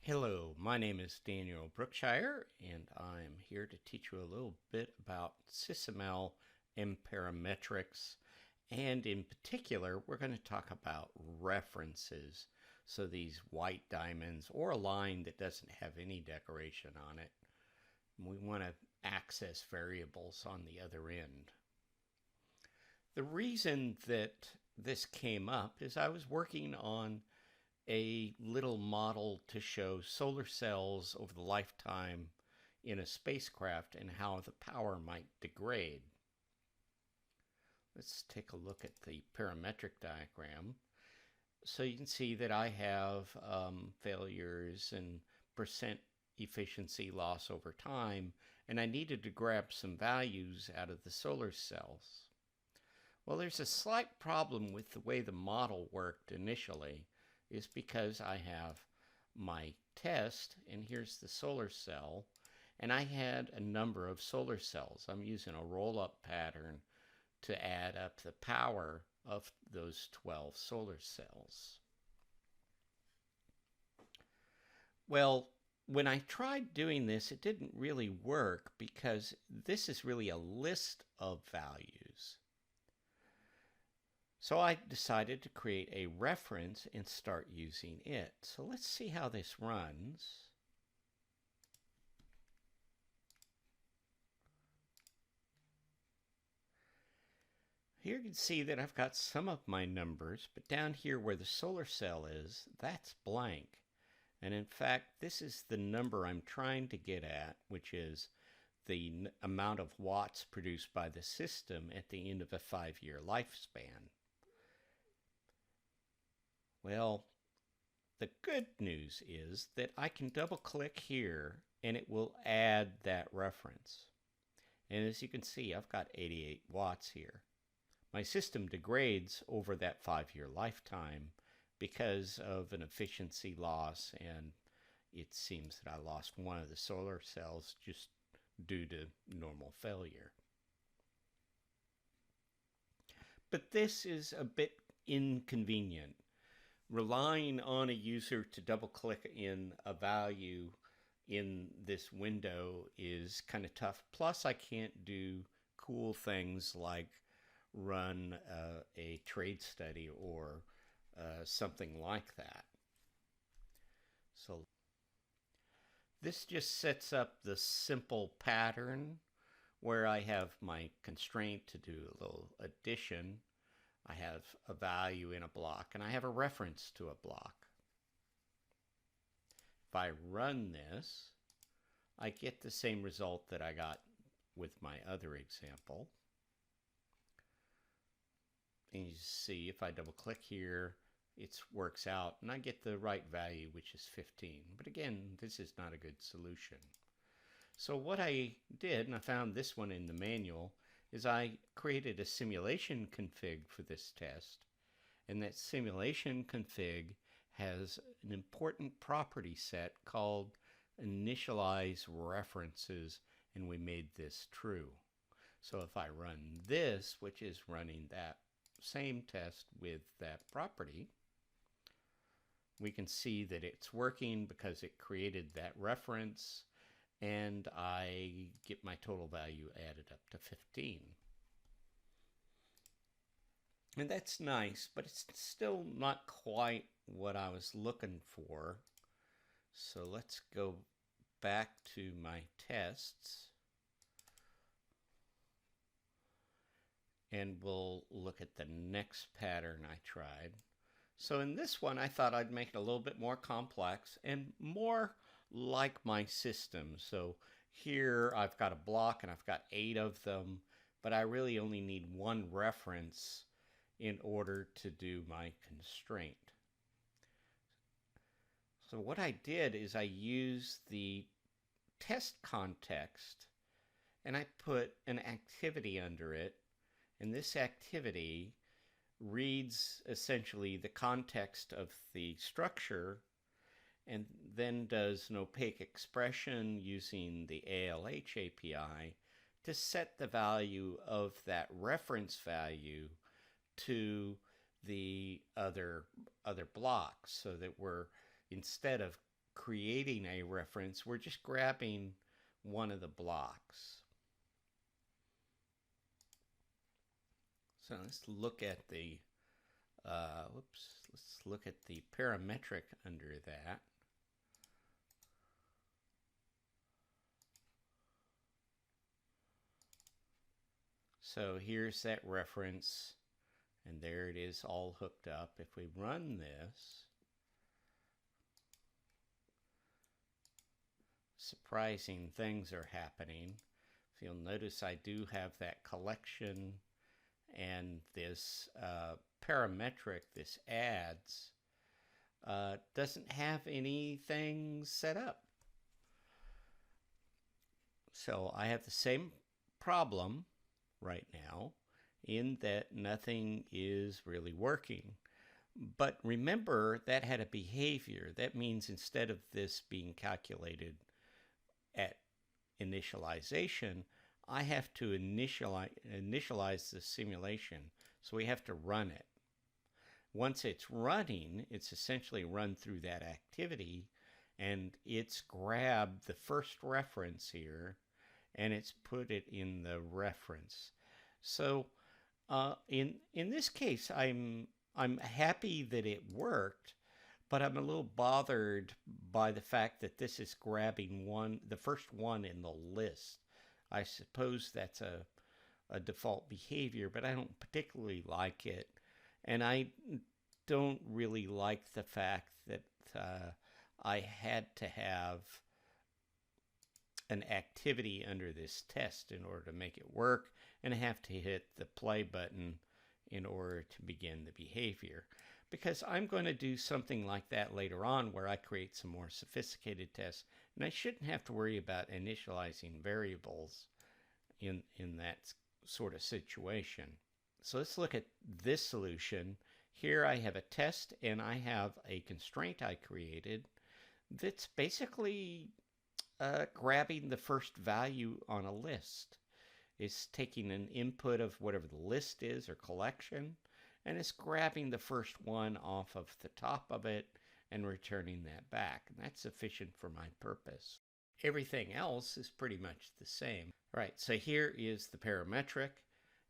Hello, my name is Daniel Brookshire, and I'm here to teach you a little bit about SysML and parametrics. And in particular, we're going to talk about references. So these white diamonds or a line that doesn't have any decoration on it. We want to access variables on the other end. The reason that this came up is I was working on a little model to show solar cells over the lifetime in a spacecraft and how the power might degrade. Let's take a look at the parametric diagram. So you can see that I have failures and percent efficiency loss over time, and I needed to grab some values out of the solar cells. Well, there's a slight problem with the way the model worked initially, is because I have my test, and here's the solar cell, and I had a number of solar cells. I'm using a roll-up pattern to add up the power of those 12 solar cells. Well, when I tried doing this, it didn't really work because this is really a list of values. So I decided to create a reference and start using it. So let's see how this runs. Here you can see that I've got some of my numbers, but down here where the solar cell is, that's blank. And in fact, this is the number I'm trying to get at, which is the amount of watts produced by the system at the end of a 5-year lifespan. Well, the good news is that I can double click here and it will add that reference. And as you can see, I've got 88 watts here. My system degrades over that 5-year lifetime because of an efficiency loss, and it seems that I lost one of the solar cells just due to normal failure. But this is a bit inconvenient. Relying on a user to double click in a value in this window is kind of tough. Plus, I can't do cool things like run a trade study or something like that. So this just sets up the simple pattern where I have my constraint to do a little addition. I have a value in a block, and I have a reference to a block. If I run this, I get the same result that I got with my other example. And you see, if I double click here, it works out, and I get the right value, which is 15. But again, this is not a good solution. So what I did, and I found this one in the manual, is I created a simulation config for this test, and that simulation config has an important property set called initialize references, and we made this true. So if I run this, which is running that same test with that property, we can see that it's working because it created that reference, and I get my total value added up to 15. And that's nice, but it's still not quite what I was looking for. So let's go back to my tests, and we'll look at the next pattern I tried. So in this one, I thought I'd make it a little bit more complex and more like my system. So here I've got a block and I've got 8 of them, but I really only need one reference in order to do my constraint. So what I did is I used the test context and I put an activity under it, and this activity reads essentially the context of the structure and then does an opaque expression using the ALH API to set the value of that reference value to the other blocks, so that we're, instead of creating a reference, we're just grabbing one of the blocks. So let's look at the, let's look at the parametric under that. So here's that reference, and there it is all hooked up. If we run this, surprising things are happening. So you'll notice I do have that collection, and this parametric, this adds, doesn't have anything set up. So I have the same problem right now in that nothing is really working. But remember, that had a behavior. That means instead of this being calculated at initialization, I have to initialize the simulation. So we have to run it. Once it's running, it's essentially run through that activity, and it's grabbed the first reference here, and it's put it in the reference. So in this case, I'm happy that it worked, but I'm a little bothered by the fact that this is grabbing the first one in the list. I suppose that's a default behavior, but I don't particularly like it. And I don't really like the fact that I had to have an activity under this test in order to make it work, and I have to hit the play button in order to begin the behavior. Because I'm going to do something like that later on where I create some more sophisticated tests, and I shouldn't have to worry about initializing variables in that sort of situation. So let's look at this solution. Here I have a test, and I have a constraint I created that's basically grabbing the first value on a list. It's taking an input of whatever the list is or collection, and it's grabbing the first one off of the top of it and returning that back. And that's sufficient for my purpose. Everything else is pretty much the same. All right, so here is the parametric.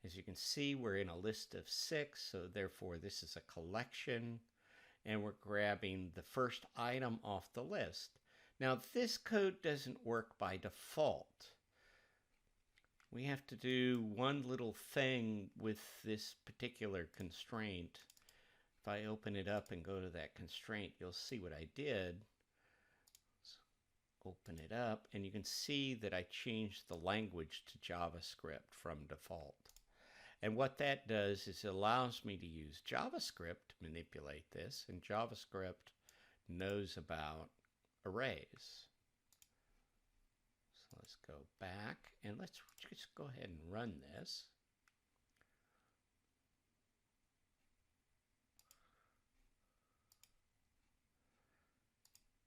As you can see, we're in a list of 6, so therefore this is a collection, and we're grabbing the first item off the list. Now, this code doesn't work by default. We have to do one little thing with this particular constraint. If I open it up and go to that constraint, you'll see what I did. Let's open it up, and you can see that I changed the language to JavaScript from default. And what that does is it allows me to use JavaScript to manipulate this, and JavaScript knows about arrays. So let's go back, and let's just go ahead and run this.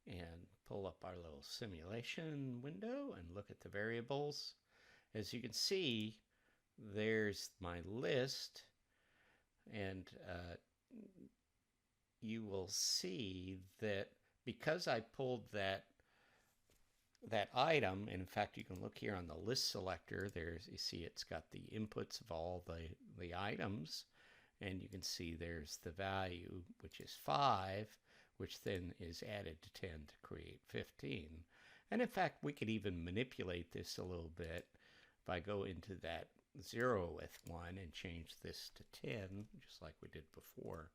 And pull up our little simulation window and look at the variables. As you can see, there's my list, and you will see that because I pulled that item, and in fact you can look here on the list selector, you see it's got the inputs of all the items, and you can see there's the value, which is 5, which then is added to 10 to create 15. And in fact, we could even manipulate this a little bit. If I go into that 0th one and change this to 10, just like we did before,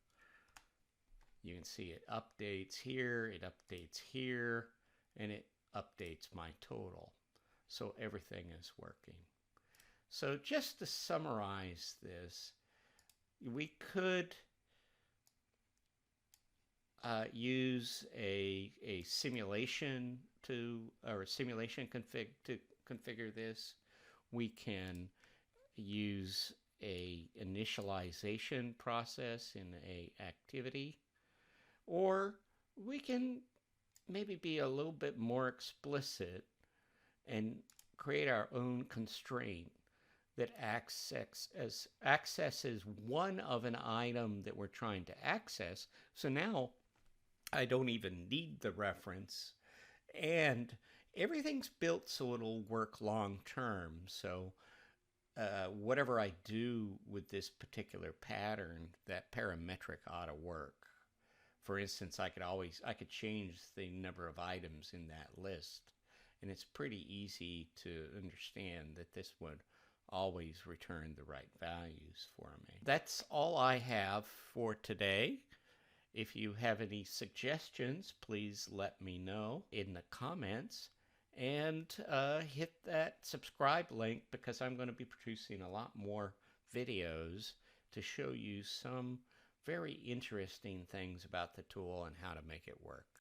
you can see it updates here, it updates here, and it updates my total. So everything is working. So just to summarize this, we could use a simulation or a simulation config to configure this. We can use a initialization process in a activity, or we can maybe be a little bit more explicit and create our own constraint that accesses one of an item that we're trying to access. So now I don't even need the reference. And everything's built so it'll work long term. So whatever I do with this particular pattern, that parametric ought to work. For instance, I could change the number of items in that list, and it's pretty easy to understand that this would always return the right values for me. That's all I have for today. If you have any suggestions, please let me know in the comments, and hit that subscribe link, because I'm going to be producing a lot more videos to show you some very interesting things about the tool and how to make it work.